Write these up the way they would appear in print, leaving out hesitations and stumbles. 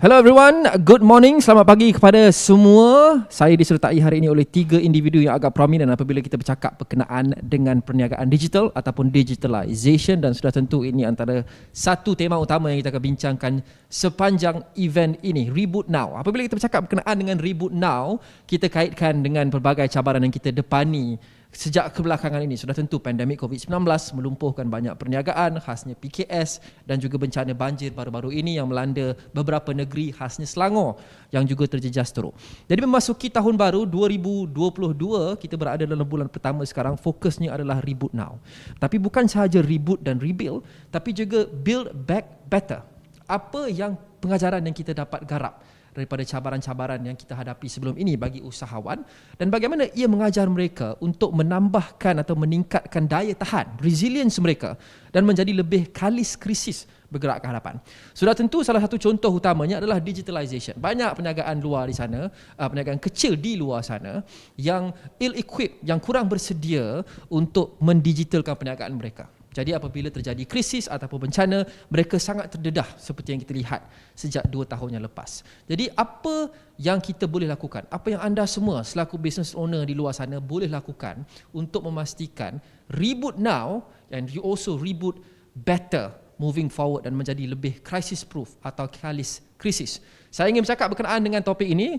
Hello everyone, good morning, selamat pagi kepada semua. Saya disertai hari ini oleh 3 individu yang agak prominent apabila kita bercakap berkenaan dengan perniagaan digital ataupun digitalization, dan sudah tentu ini antara satu tema utama yang kita akan bincangkan sepanjang event ini, Reboot Now. Apabila kita bercakap berkenaan dengan Reboot Now, kita kaitkan dengan pelbagai cabaran yang kita depani sejak kebelakangan ini. Sudah tentu pandemik COVID-19 melumpuhkan banyak perniagaan, khasnya PKS, dan juga bencana banjir baru-baru ini yang melanda beberapa negeri khasnya Selangor yang juga terjejas teruk. Jadi memasuki tahun baru 2022, kita berada dalam bulan pertama sekarang, fokusnya adalah Reboot Now. Tapi bukan sahaja reboot dan rebuild, tapi juga build back better. Apa yang pengajaran yang kita dapat garap daripada cabaran-cabaran yang kita hadapi sebelum ini bagi usahawan, dan bagaimana ia mengajar mereka untuk menambahkan atau meningkatkan daya tahan, resilience mereka, dan menjadi lebih kalis krisis bergerak ke hadapan. Sudah tentu salah satu contoh utamanya adalah digitalization. Banyak perniagaan luar di sana, perniagaan kecil di luar sana yang ill-equipped, yang kurang bersedia untuk mendigitalkan perniagaan mereka. Jadi apabila terjadi krisis ataupun bencana, mereka sangat terdedah seperti yang kita lihat sejak 2 tahun yang lepas. Jadi apa yang kita boleh lakukan? Apa yang anda semua selaku business owner di luar sana boleh lakukan untuk memastikan reboot now and you also reboot better moving forward dan menjadi lebih crisis proof atau kalis krisis? Saya ingin bercakap berkenaan dengan topik ini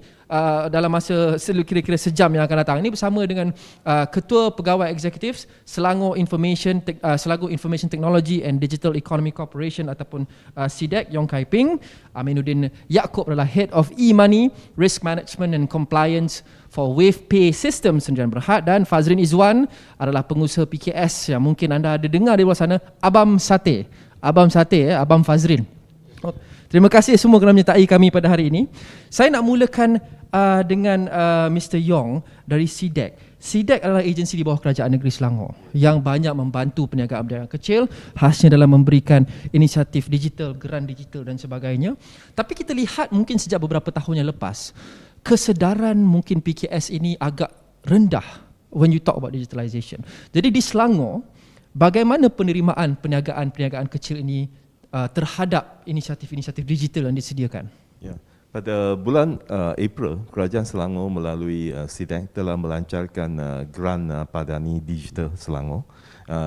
dalam masa kira-kira sejam yang akan datang ini bersama dengan Ketua Pegawai Eksekutif Selangor Information Technology and Digital Economy Corporation ataupun SIDEC, Yong Kai Ping. Aminuddin Yaakob adalah Head of E-Money, Risk Management and Compliance for WavePay System Sdn Bhd, dan Fazrin Izwan adalah pengusaha PKS yang mungkin anda ada dengar di luar sana, Abam Sate. Abam Sate, Abam Fazrin. Terima kasih semua kerana menyertai kami pada hari ini. Saya nak mulakan dengan Mr. Yong dari SIDEC. SIDEC adalah agensi di bawah Kerajaan Negeri Selangor yang banyak membantu perniagaan-perniagaan kecil, khasnya dalam memberikan inisiatif digital, geran digital dan sebagainya. Tapi kita lihat mungkin sejak beberapa tahun yang lepas, kesedaran mungkin PKS ini agak rendah when you talk about digitalization. Jadi di Selangor, bagaimana penerimaan perniagaan-perniagaan kecil ini terhadap inisiatif-inisiatif digital yang disediakan? Ya. Pada bulan April, Kerajaan Selangor melalui SIDEC telah melancarkan Geran Padani Digital Selangor,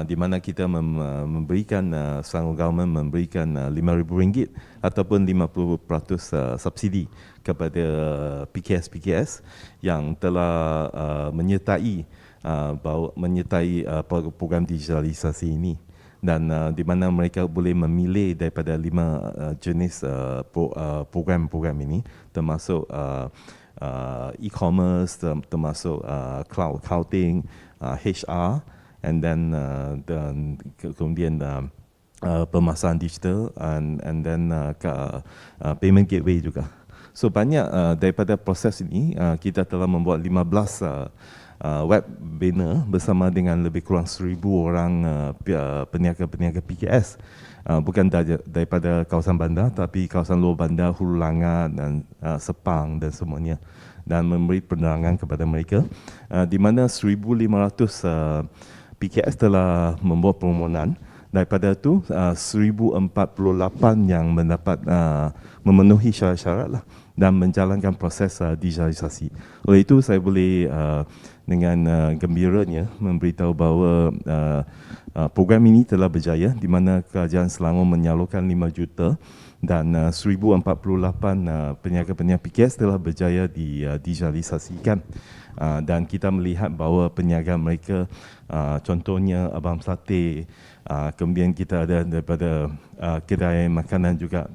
di mana kita memberikan, Selangor Government memberikan RM5,000 ataupun 50% subsidi kepada PKS-PKS yang telah menyertai program digitalisasi ini, dan di mana mereka boleh memilih daripada 5 jenis program-program ini, termasuk e-commerce, termasuk cloud accounting, HR, and then kemudian pemasaran digital, and then payment gateway juga. So banyak daripada proses ini kita telah membuat 15 webinar bersama dengan lebih kurang 1,000 orang peniaga-peniaga PKS, bukan daripada kawasan bandar tapi kawasan luar bandar, Hulu Langat dan Sepang dan semuanya, dan memberi penerangan kepada mereka, di mana 1,500 PKS telah membuat permohonan. Daripada itu 1,048 yang mendapat memenuhi syarat-syarat lah dan menjalankan proses digitalisasi. Oleh itu saya boleh dengan gembiranya memberitahu bahawa program ini telah berjaya, di mana Kerajaan Selangor menyalurkan 5 juta dan 1,048 peniaga-peniaga PKS telah berjaya digitalisasikan. Dan kita melihat bahawa perniagaan mereka, contohnya Abang Sate, kemudian kita ada daripada kedai makanan juga,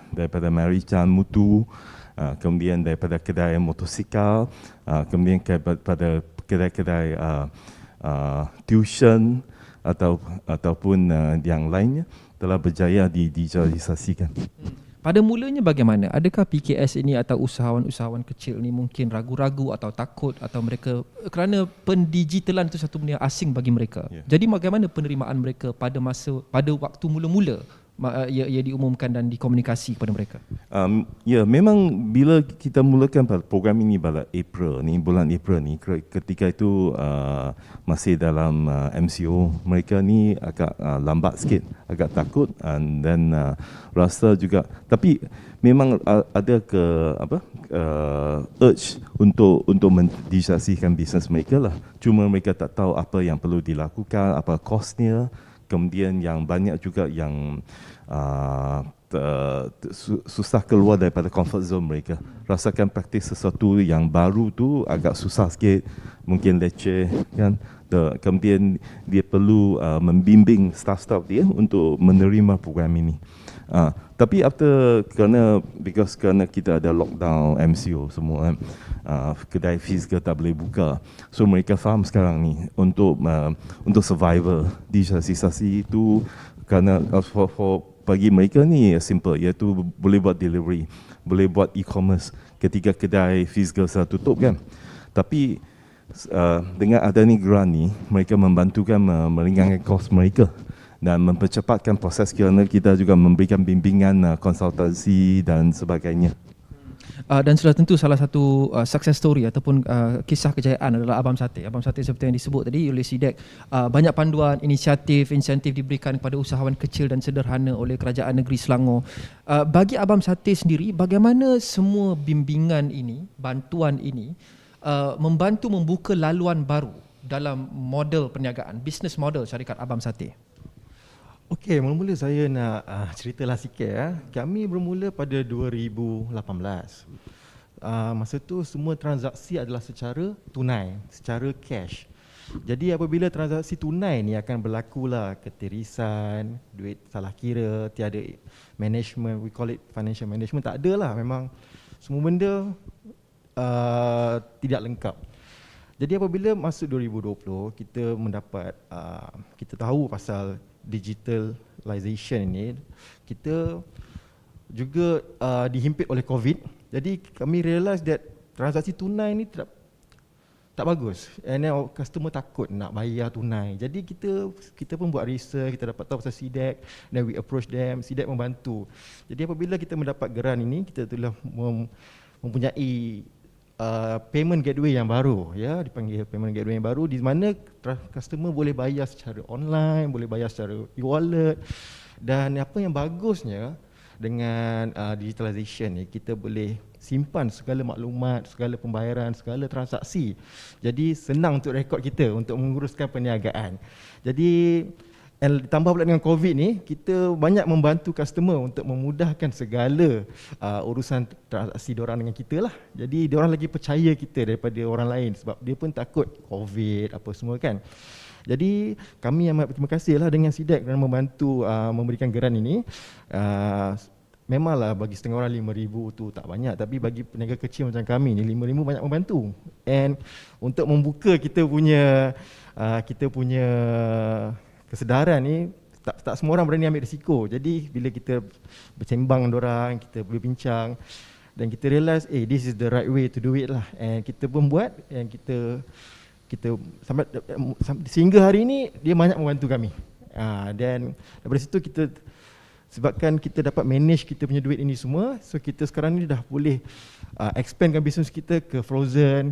daripada Mary Chan Mutu, kemudian daripada kedai motosikal, kemudian daripada kedai-kedai tuition ataupun yang lainnya telah berjaya digitalisasikan. Pada mulanya bagaimana? Adakah PKS ini atau usahawan-usahawan kecil ini mungkin ragu-ragu atau takut, atau mereka, kerana pendigitalan itu satu benda asing bagi mereka. Jadi bagaimana penerimaan mereka pada waktu mula-mula ia diumumkan dan dikomunikasi kepada mereka? Memang bila kita mulakan program ini pada bulan April ni, ketika itu masih dalam MCO, mereka ni agak lambat sikit, agak takut, and then rasa juga, tapi memang ada urge untuk mendigitalisasikan bisnes mereka lah. Cuma mereka tak tahu apa yang perlu dilakukan, apa kosnya. Kemudian yang banyak juga yang susah keluar daripada comfort zone mereka. Rasakan praktis sesuatu yang baru tu agak susah sikit, mungkin leceh kan. Kemudian dia perlu membimbing staff-staff dia untuk menerima program ini. Tapi kerana kita ada lockdown MCO semua, kedai fizikal tak boleh buka, so mereka faham sekarang ni untuk survival digitalisasi itu, kerana bagi mereka ni simple, iaitu boleh buat delivery, boleh buat e-commerce ketika kedai fizikal sudah tutup kan. Tapi dengan adanya grant ni, mereka membantukan meringankan kos mereka dan mempercepatkan proses, kerana kita juga memberikan bimbingan, konsultasi dan sebagainya. Dan sudah tentu salah satu success story ataupun kisah kejayaan adalah Abang Sate. Abang Sate seperti yang disebut tadi oleh SIDEC, banyak panduan, insentif diberikan kepada usahawan kecil dan sederhana oleh Kerajaan Negeri Selangor. Bagi Abang Sate sendiri, bagaimana semua bimbingan ini, bantuan ini membantu membuka laluan baru dalam model perniagaan, business model syarikat Abang Sate? Okey, mula-mula saya nak ceritalah sikit ya. Kami bermula pada 2018. Masa tu semua transaksi adalah secara tunai, secara cash. Jadi apabila transaksi tunai ni akan berlakulah ketirisan, duit salah kira, tiada management, we call it financial management, tak ada lah. Memang semua benda tidak lengkap. Jadi apabila masuk 2020, kita mendapat, kita tahu pasal digitalization ini, kita juga dihimpit oleh COVID. Jadi kami realise that transaksi tunai ni tak bagus, and then customer takut nak bayar tunai. Jadi kita pun buat research, kita dapat tahu pasal SIDEC, then we approach them, SIDEC membantu. Jadi apabila kita mendapat geran ini, kita telah mempunyai payment gateway yang baru, ya, dipanggil payment gateway yang baru, di mana customer boleh bayar secara online, boleh bayar secara e-wallet. Dan apa yang bagusnya dengan digitalization ni, kita boleh simpan segala maklumat, segala pembayaran, segala transaksi. Jadi senang untuk rekod kita untuk menguruskan perniagaan. Jadi ditambah pula dengan COVID ni, kita banyak membantu customer untuk memudahkan segala urusan transaksi diorang dengan kita lah. Jadi diorang lagi percaya kita daripada orang lain, sebab dia pun takut COVID apa semua kan. Jadi kami amat berterima kasih lah dengan SIDEC kerana membantu memberikan geran ini. Memanglah bagi setengah orang 5,000 tu tak banyak, tapi bagi peniaga kecil macam kami ni 5,000 banyak membantu. And untuk membuka kita punya kesedaran ni, tak semua orang berani ambil risiko. Jadi bila kita bersembang dengan orang, kita boleh bincang dan kita realise this is the right way to do it lah. And kita pun buat, and kita sampai sehingga hari ini dia banyak membantu kami. Dan daripada situ kita, sebabkan kita dapat manage kita punya duit ini semua, so kita sekarang ni dah boleh expandkan bisnes kita ke frozen.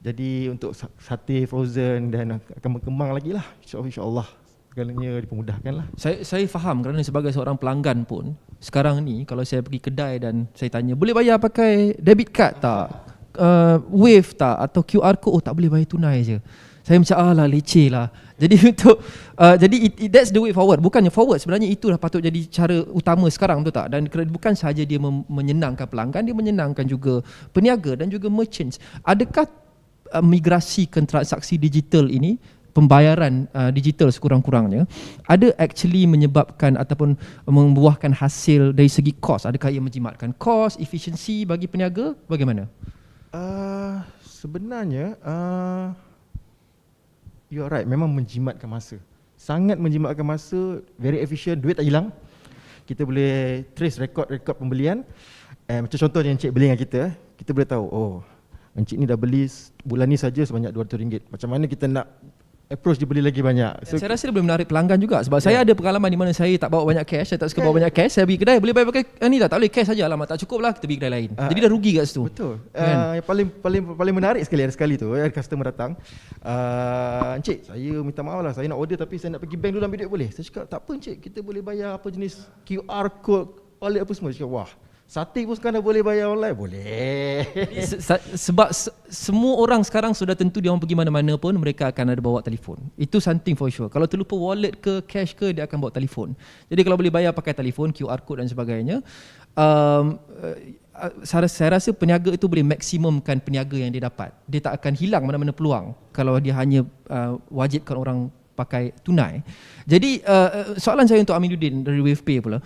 Jadi untuk sate frozen, dan akan berkembang lagi lah, insyaAllah. Segalanya dipermudahkan lah. Saya faham, kerana sebagai seorang pelanggan pun, sekarang ni kalau saya pergi kedai dan saya tanya, boleh bayar pakai debit card tak? Wave tak? Atau QR code? Tak boleh bayar tunai je. Saya macam alah leceh lah. Jadi that's the way forward. Bukannya forward, sebenarnya itulah patut jadi cara utama sekarang, betul tak? Dan bukan sahaja dia menyenangkan pelanggan, dia menyenangkan juga peniaga dan juga merchants. Adakah migrasikan transaksi digital ini, pembayaran digital sekurang-kurangnya, ada actually menyebabkan ataupun membuahkan hasil dari segi kos? Adakah ia menjimatkan kos, efisiensi bagi peniaga? Bagaimana? Sebenarnya you are right, memang menjimatkan masa. Sangat menjimatkan masa, very efficient, duit tak hilang. Kita boleh trace rekod pembelian. Macam contohnya Encik beli dengan kita boleh tahu, Encik ni dah beli bulan ni saja sebanyak RM200. Macam mana kita nak approach dia beli lagi banyak. So, Saya rasa dia boleh menarik pelanggan juga sebab saya ada pengalaman di mana saya tak bawa banyak cash, saya tak suka bawa banyak cash, saya pergi kedai boleh bayar pakai ni tak boleh cash saja lah, tak cukup lah kita pergi kedai lain. Jadi dah rugi kat situ. betul. Kan? Yang paling menarik sekali ada sekali tu, customer datang, encik, saya minta maaf lah, saya nak order tapi saya nak pergi bank dulu ambil duit boleh? Saya cakap tak apa encik, kita boleh bayar apa jenis QR code, wallet apa semua. Dia cakap wah, sate pun sekarang dah boleh bayar online. Boleh. Sebab semua orang sekarang sudah tentu dia orang pergi mana-mana pun mereka akan ada bawa telefon. Itu something for sure. Kalau terlupa wallet ke cash ke dia akan bawa telefon. Jadi kalau boleh bayar pakai telefon, QR code dan sebagainya, saya rasa peniaga itu boleh maksimumkan peniaga yang dia dapat. Dia tak akan hilang mana-mana peluang kalau dia hanya wajibkan orang pakai tunai. Jadi soalan saya untuk Aminuddin dari WavePay pula,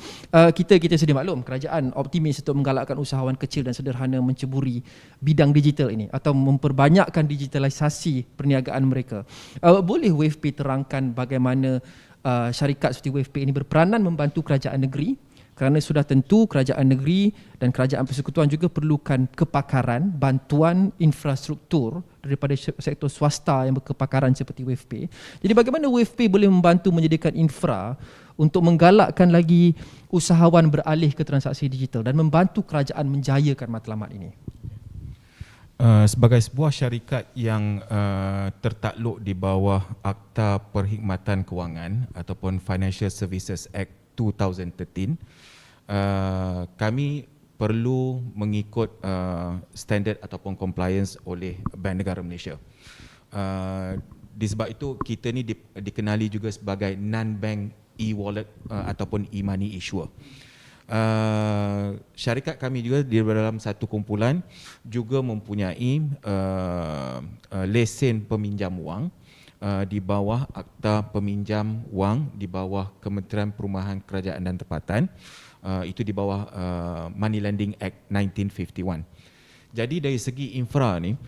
kita sedia maklum kerajaan optimis untuk menggalakkan usahawan kecil dan sederhana menceburi bidang digital ini atau memperbanyakkan digitalisasi perniagaan mereka. Boleh WavePay terangkan bagaimana syarikat seperti WavePay ini berperanan membantu kerajaan negeri, kerana sudah tentu kerajaan negeri dan kerajaan persekutuan juga perlukan kepakaran, bantuan infrastruktur daripada sektor swasta yang berkepakaran seperti WavePay. Jadi bagaimana WavePay boleh membantu menyediakan infra untuk menggalakkan lagi usahawan beralih ke transaksi digital dan membantu kerajaan menjayakan matlamat ini? Sebagai sebuah syarikat yang tertakluk di bawah Akta Perkhidmatan Kewangan ataupun Financial Services Act 2013, kami perlu mengikut standard ataupun compliance oleh Bank Negara Malaysia. Disebab itu kita ni dikenali juga sebagai non-bank e-wallet ataupun e-money issuer. Syarikat kami juga di dalam satu kumpulan juga mempunyai lesen peminjam wang di bawah Akta Peminjam Wang di bawah Kementerian Perumahan Kerajaan dan Tempatan, itu di bawah Money Lending Act 1951. Jadi dari segi infra ni,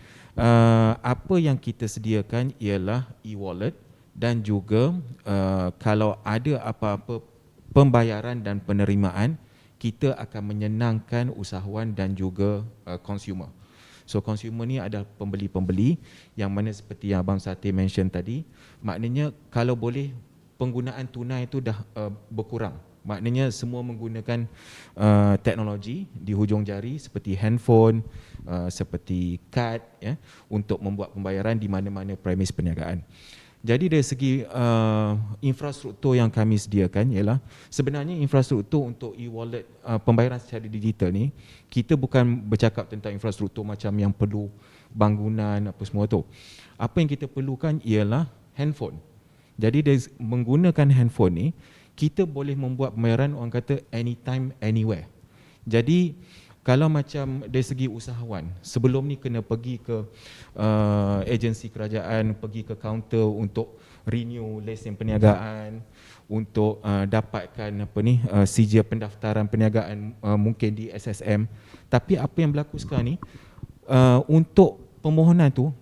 apa yang kita sediakan ialah e-wallet dan juga kalau ada apa-apa pembayaran dan penerimaan, kita akan menyenangkan usahawan dan juga consumer. So consumer ni adalah pembeli-pembeli yang mana seperti yang Abang Sati mention tadi, maknanya kalau boleh penggunaan tunai itu dah berkurang. Maknanya semua menggunakan teknologi di hujung jari seperti handphone, seperti kad ya, untuk membuat pembayaran di mana-mana premis perniagaan. Jadi dari segi infrastruktur yang kami sediakan ialah sebenarnya infrastruktur untuk e-wallet pembayaran secara digital ni, kita bukan bercakap tentang infrastruktur macam yang perlu bangunan apa semua tu. Apa yang kita perlukan ialah handphone. Jadi dari menggunakan handphone ni, kita boleh membuat pembayaran orang kata anytime anywhere. Jadi kalau macam dari segi usahawan, sebelum ni kena pergi ke agensi kerajaan, pergi ke kaunter untuk renew lesen perniagaan, untuk dapatkan sijil pendaftaran perniagaan mungkin di SSM. Tapi apa yang berlaku sekarang ni, untuk permohonan tu,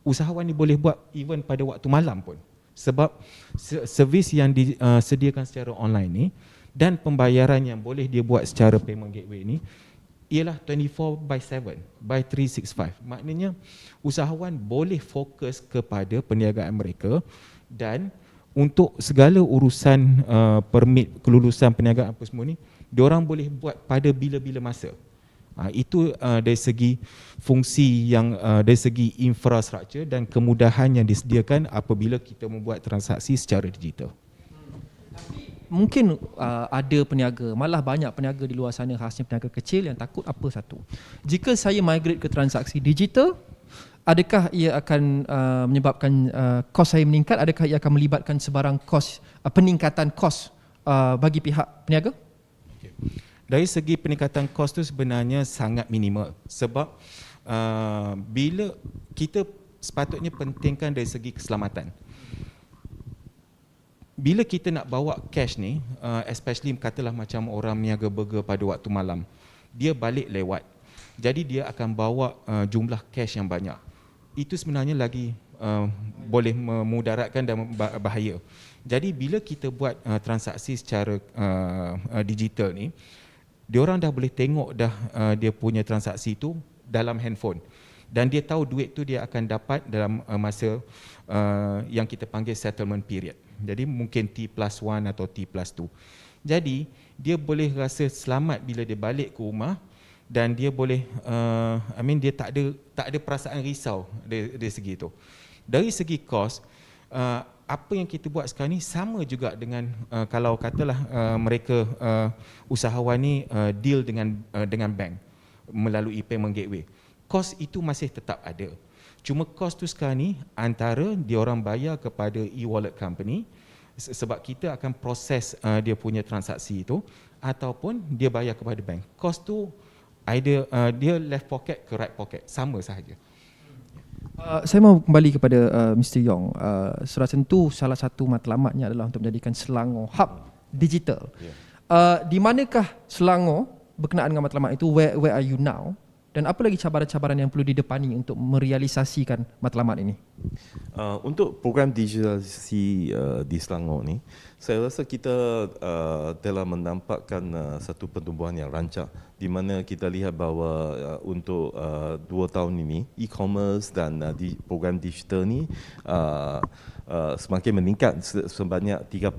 usahawan ni boleh buat even pada waktu malam pun. Sebab servis yang disediakan secara online ni dan pembayaran yang boleh dia buat secara payment gateway ni ialah 24/7 by 365. Maknanya usahawan boleh fokus kepada perniagaan mereka dan untuk segala urusan permit kelulusan perniagaan apa semua ni, diorang boleh buat pada bila-bila masa. Itu dari segi fungsi yang dari segi infrastruktur dan kemudahan yang disediakan apabila kita membuat transaksi secara digital. Mungkin ada peniaga, malah banyak peniaga di luar sana, khasnya peniaga kecil yang takut apa satu. Jika saya migrate ke transaksi digital, adakah ia akan menyebabkan kos saya meningkat? Adakah ia akan melibatkan sebarang kos, peningkatan kos bagi pihak peniaga? Okay. Dari segi peningkatan kos tu sebenarnya sangat minimal. Sebab bila kita sepatutnya pentingkan dari segi keselamatan. Bila kita nak bawa cash ni, especially katalah macam orang meniaga burger pada waktu malam, dia balik lewat. Jadi dia akan bawa jumlah cash yang banyak. Itu sebenarnya lagi boleh memudaratkan dan bahaya. Jadi bila kita buat transaksi secara digital ni, diorang dah boleh tengok dah dia punya transaksi tu dalam handphone. dan dia tahu duit tu dia akan dapat dalam masa yang kita panggil settlement period. Jadi mungkin T+1 atau T+2. Jadi dia boleh rasa selamat bila dia balik ke rumah, dan dia boleh dia tak ada perasaan risau dari segi itu. Dari segi kos, apa yang kita buat sekarang ni sama juga dengan kalau katalah mereka usahawan ni deal dengan bank melalui payment gateway. Kos itu masih tetap ada. Cuma kos tu sekarang ni antara diorang bayar kepada e-wallet company, sebab kita akan proses dia punya transaksi itu, ataupun dia bayar kepada bank. Kos tu either dia left pocket ke right pocket, sama sahaja. Saya mau kembali kepada Mr. Yong. Sudah tentu salah satu matlamatnya adalah untuk menjadikan Selangor hub digital. Di manakah Selangor berkenaan dengan matlamat itu? Where are you now? Dan apa lagi cabaran-cabaran yang perlu didepani untuk merealisasikan matlamat ini? Untuk program digitalisasi di Selangor ni, saya rasa kita telah menampakkan satu pertumbuhan yang rancak, di mana kita lihat bahawa untuk 2 tahun ini e-commerce dan program digital ni semakin meningkat sebanyak 30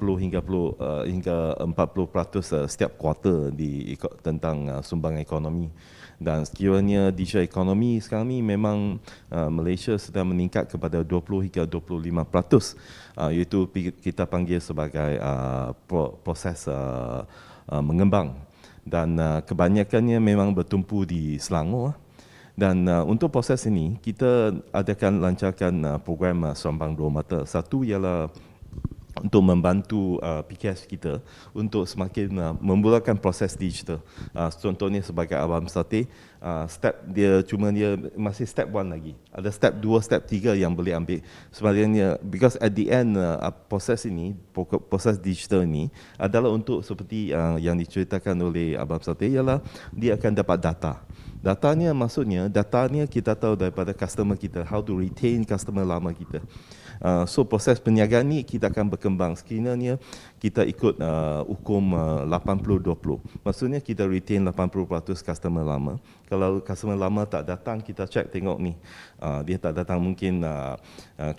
hingga 40% setiap kuartal tentang sumbangan ekonomi. Dan sekiranya digital ekonomi sekarang ni memang Malaysia sedang meningkat kepada 20 hingga 25%, iaitu kita panggil sebagai proses mengembang, dan kebanyakannya memang bertumpu di Selangor. Dan untuk proses ini kita adakan lancarkan program Seremban Dua Mata. Satu ialah untuk membantu PKS kita untuk semakin memulakan proses digital. Contohnya sebagai Abang Sate, step dia masih step 1 lagi. Ada step 2, step 3 yang boleh ambil. Sebenarnya because at the end proses digital ini adalah untuk seperti yang diceritakan oleh Abang Sate, ialah dia akan dapat data. Datanya maksudnya, datanya kita tahu daripada customer kita, how to retain customer lama kita. So proses perniagaan ni kita akan berkembang. Sekiranya kita ikut hukum 80-20. Maksudnya kita retain 80% customer lama. Kalau customer lama tak datang, kita check tengok ni. Dia tak datang, mungkin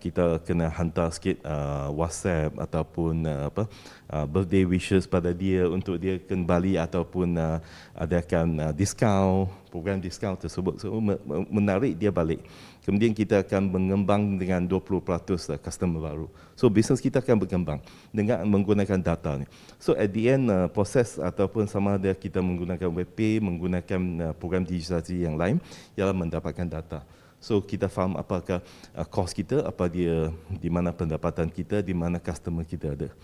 kita kena hantar sikit WhatsApp ataupun birthday wishes pada dia untuk dia kembali, ataupun adakan diskaun, program diskaun tersebut. So menarik dia balik. Kemudian kita akan mengembang dengan 20% customer baru. So bisnes kita akan berkembang dengan menggunakan data ni. So at the end proses ataupun sama ada kita menggunakan WebPay, menggunakan program digitalisasi yang lain, ialah mendapatkan data. So kita faham apakah cost kita, apa dia, di mana pendapatan kita, di mana customer kita ada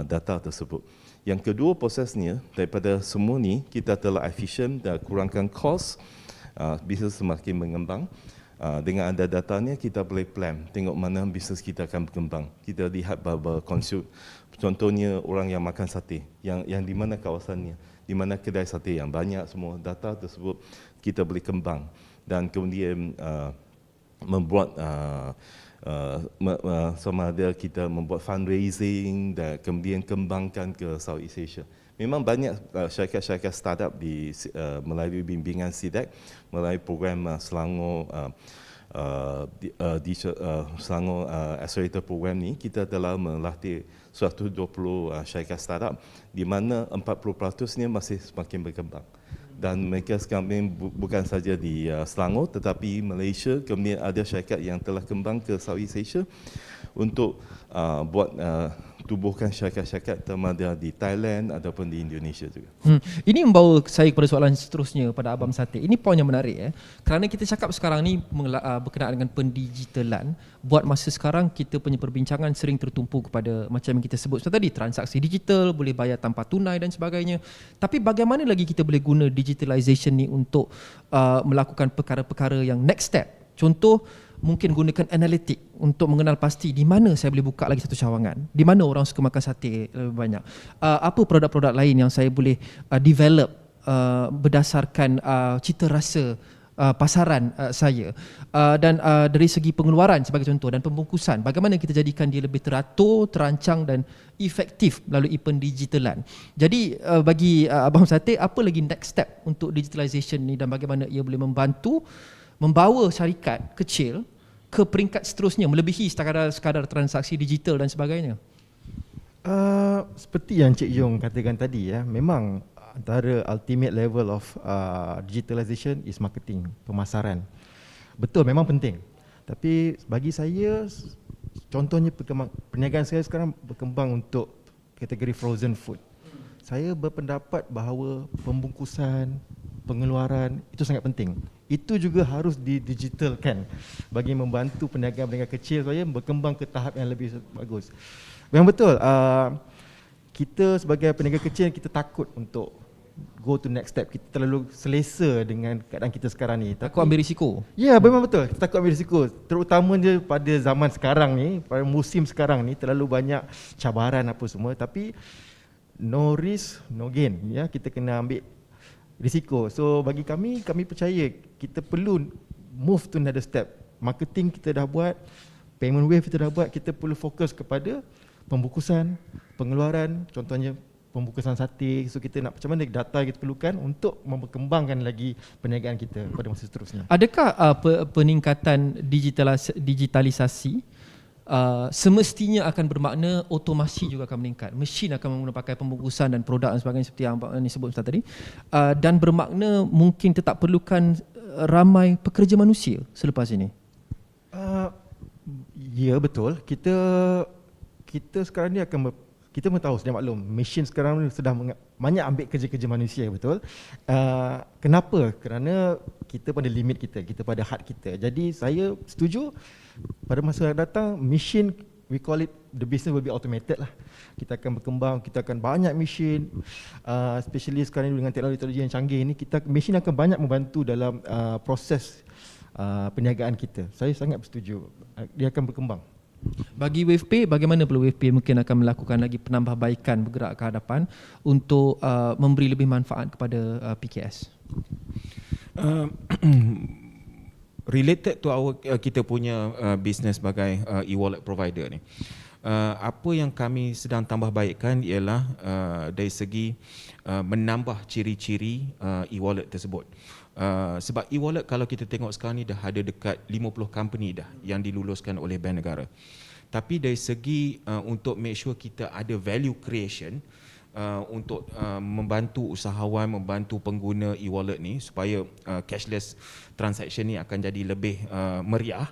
data tersebut. Yang kedua prosesnya, daripada semua ni kita telah efisien dan kurangkan cost, bisnes semakin mengembang. Dengan ada datanya kita boleh plan, tengok mana bisnes kita akan berkembang. Kita lihat bahawa contohnya orang yang makan sate, yang di mana kawasannya, di mana kedai sate yang banyak, semua data tersebut kita boleh kembang. Dan kemudian membuat sama ada kita membuat fundraising dan kemudian kembangkan ke Southeast Asia. Memang banyak syarikat-syarikat startup melalui bimbingan SIDEC, melalui program Selangor Selangor Accelerator Program ni, kita telah melatih 120 syarikat startup, di mana 40%-nya masih semakin berkembang. Dan mereka sekarang bukan saja di Selangor tetapi Malaysia, kemudian ada syarikat yang telah kembang ke Southeast Asia untuk buat tubuhkan syarikat-syarikat termada di Thailand ataupun di Indonesia juga. Ini membawa saya kepada soalan seterusnya pada Abang Sate. Ini poin yang menarik kerana kita cakap sekarang ni berkenaan dengan pendigitalan. Buat masa sekarang kita punya perbincangan sering tertumpu kepada macam yang kita sebut tadi, transaksi digital, boleh bayar tanpa tunai dan sebagainya. Tapi bagaimana lagi kita boleh guna digitalization ni untuk melakukan perkara-perkara yang next step? Contoh, mungkin gunakan analitik untuk mengenal pasti di mana saya boleh buka lagi satu cawangan, di mana orang suka makan sate lebih banyak. Apa produk-produk lain yang saya boleh develop berdasarkan cita rasa pasaran saya, dan dari segi pengeluaran sebagai contoh dan pembungkusan, bagaimana kita jadikan dia lebih teratur, terancang dan efektif melalui pendigitalan. Jadi bagi Abang Sate, apa lagi next step untuk digitalization ni dan bagaimana ia boleh membantu membawa syarikat kecil ke peringkat seterusnya melebihi sekadar transaksi digital dan sebagainya? Seperti yang Cik Yong katakan tadi ya, memang antara ultimate level of digitalization is marketing, pemasaran. Betul, memang penting. Tapi bagi saya, contohnya perniagaan saya sekarang berkembang untuk kategori frozen food. Saya berpendapat bahawa pembungkusan, pengeluaran itu sangat penting. Itu juga harus didigitalkan bagi membantu perniagaan-perniagaan kecil saya berkembang ke tahap yang lebih bagus. Memang betul, kita sebagai peniaga kecil kita takut untuk go to next step. Kita terlalu selesa dengan keadaan kita sekarang ni. Takut ambil risiko? Ya, memang betul. Kita takut ambil risiko. Terutamanya pada zaman sekarang ni, pada musim sekarang ni terlalu banyak cabaran apa semua. Tapi no risk, no gain. Ya, kita kena ambil risiko. So bagi kami percaya kita perlu move to another step. Marketing kita dah buat, payment wave kita dah buat, kita perlu fokus kepada pembungkusan, pengeluaran, contohnya pembungkusan sate. So kita nak macam mana data kita perlukan untuk memperkembangkan lagi perniagaan kita pada masa seterusnya. Adakah peningkatan digitalisasi semestinya akan bermakna otomasi juga akan meningkat? Mesin akan menggunakan pembungkusan dan produk dan sebagainya seperti yang Pak Ni sebut tadi, dan bermakna mungkin tetap perlukan ramai pekerja manusia selepas ini? Ya, betul. Kita sekarang ni kita pun tahu, sedia maklum, mesin sekarang ni sudah banyak ambil kerja-kerja manusia, betul. Kenapa? Kerana kita pada limit kita pada had kita. Jadi saya setuju pada masa yang datang, mesin, we call it, the business will be automated lah. Kita akan berkembang, kita akan banyak mesin, especially sekarang ni dengan teknologi yang canggih ni, mesin akan banyak membantu dalam proses perniagaan kita. Saya sangat bersetuju, dia akan berkembang. Bagi WavePay, bagaimana perlu WavePay mungkin akan melakukan lagi penambahbaikan bergerak ke hadapan untuk memberi lebih manfaat kepada PKS? Related to kita punya business sebagai e-wallet provider ni, apa yang kami sedang tambah baikkan ialah dari segi menambah ciri-ciri e-wallet tersebut. Sebab e-wallet kalau kita tengok sekarang ni dah ada dekat 50 company dah yang diluluskan oleh Bank Negara. Tapi dari segi untuk make sure kita ada value creation untuk membantu usahawan, membantu pengguna e-wallet ni supaya cashless transaction ni akan jadi lebih meriah.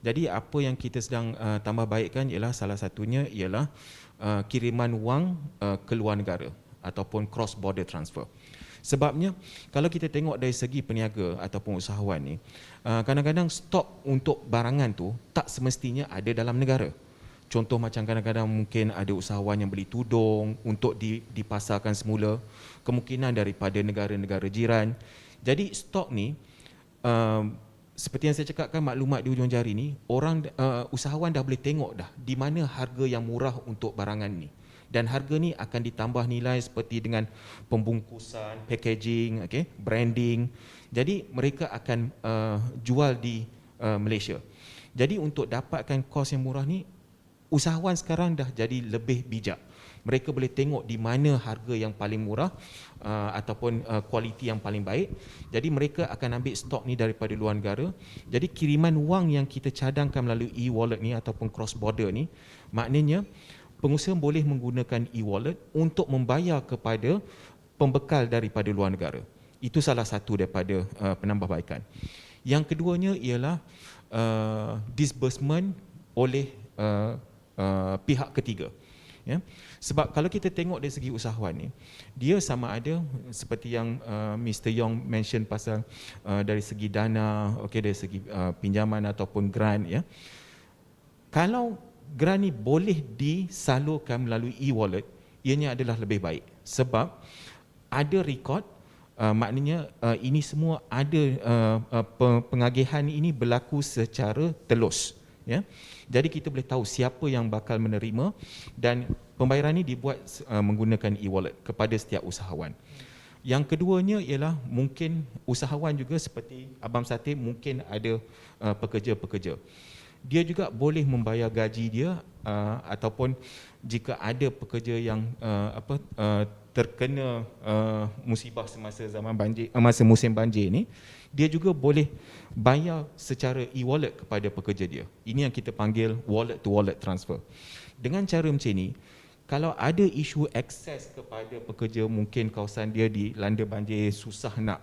Jadi apa yang kita sedang tambah baikkan ialah salah satunya ialah kiriman wang ke luar negara ataupun cross border transfer. Sebabnya kalau kita tengok dari segi peniaga ataupun usahawan ni, kadang-kadang stok untuk barangan tu tak semestinya ada dalam negara. Contoh macam kadang-kadang mungkin ada usahawan yang beli tudung untuk dipasarkan semula, kemungkinan daripada negara-negara jiran. Jadi stok ni, seperti yang saya cakapkan, maklumat di hujung jari ni, usahawan dah boleh tengok dah di mana harga yang murah untuk barangan ni. Dan harga ni akan ditambah nilai seperti dengan pembungkusan, packaging, branding. Jadi mereka akan jual di Malaysia. Jadi untuk dapatkan kos yang murah ni, usahawan sekarang dah jadi lebih bijak. Mereka boleh tengok di mana harga yang paling murah ataupun kualiti yang paling baik. Jadi mereka akan ambil stok ni daripada luar negara. Jadi kiriman wang yang kita cadangkan melalui e-wallet ni ataupun cross border ni, maknanya pengusaha boleh menggunakan e-wallet untuk membayar kepada pembekal daripada luar negara. Itu salah satu daripada penambahbaikan. Yang keduanya ialah disbursement oleh pihak ketiga. Ya. Sebab kalau kita tengok dari segi usahawan ni, dia sama ada seperti yang Mr. Yong mention pasal dari segi dana, dari segi pinjaman ataupun grant. Ya. Kalau grant ni boleh disalurkan melalui e-wallet, ianya adalah lebih baik. Sebab ada rekod, maknanya ini semua ada pengagihan ini berlaku secara telus. Ya. Jadi kita boleh tahu siapa yang bakal menerima dan pembayaran ini dibuat menggunakan e-wallet kepada setiap usahawan. Yang keduanya ialah mungkin usahawan juga seperti Abang Sate mungkin ada pekerja-pekerja. Dia juga boleh membayar gaji dia ataupun jika ada pekerja yang terkena musibah semasa zaman banjir, masa musim banjir ni, dia juga boleh bayar secara e-wallet kepada pekerja dia. Ini yang kita panggil wallet to wallet transfer. Dengan cara macam ni, kalau ada isu akses kepada pekerja, mungkin kawasan dia dilanda banjir, susah nak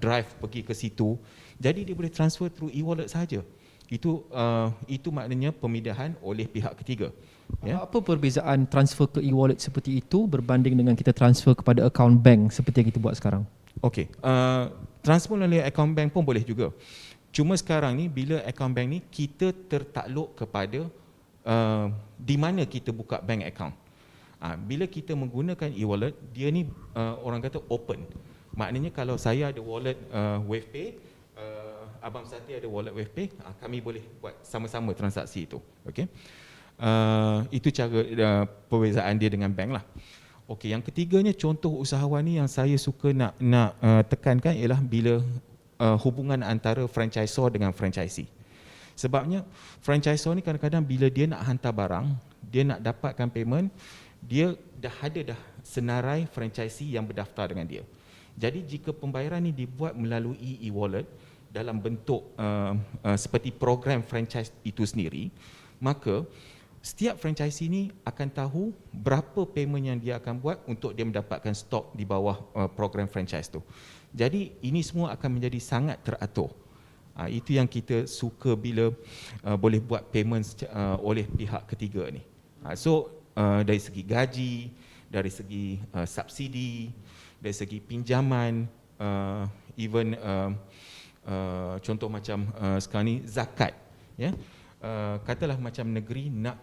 drive pergi ke situ, jadi dia boleh transfer through e-wallet saja. Itu maknanya pemindahan oleh pihak ketiga. Ya. Apa perbezaan transfer ke e-wallet seperti itu berbanding dengan kita transfer kepada akaun bank seperti yang kita buat sekarang? Okey, transfer melalui akaun bank pun boleh juga. Cuma sekarang ni bila akaun bank ni kita tertakluk kepada di mana kita buka bank account. Bila kita menggunakan e-wallet, dia ni orang kata open. Maknanya kalau saya ada wallet WavePay, Abang Sati ada wallet WavePay, kami boleh buat sama-sama transaksi itu. Okey. Itu cara perbezaan dia dengan bank lah. Okey, yang ketiganya contoh usahawan ni yang saya suka nak tekankan ialah bila hubungan antara franchisor dengan franchisee. Sebabnya franchisor ni kadang-kadang bila dia nak hantar barang, dia nak dapatkan payment, dia dah ada senarai franchisee yang berdaftar dengan dia. Jadi jika pembayaran ni dibuat melalui e-wallet dalam bentuk seperti program franchise itu sendiri, maka setiap franchisee ni akan tahu berapa payment yang dia akan buat untuk dia mendapatkan stok di bawah program franchise tu. Jadi ini semua akan menjadi sangat teratur. Itu yang kita suka bila boleh buat payment oleh pihak ketiga ni. So dari segi gaji, dari segi subsidi, dari segi pinjaman, even contoh macam sekarang ni zakat, ya. Katalah macam negeri nak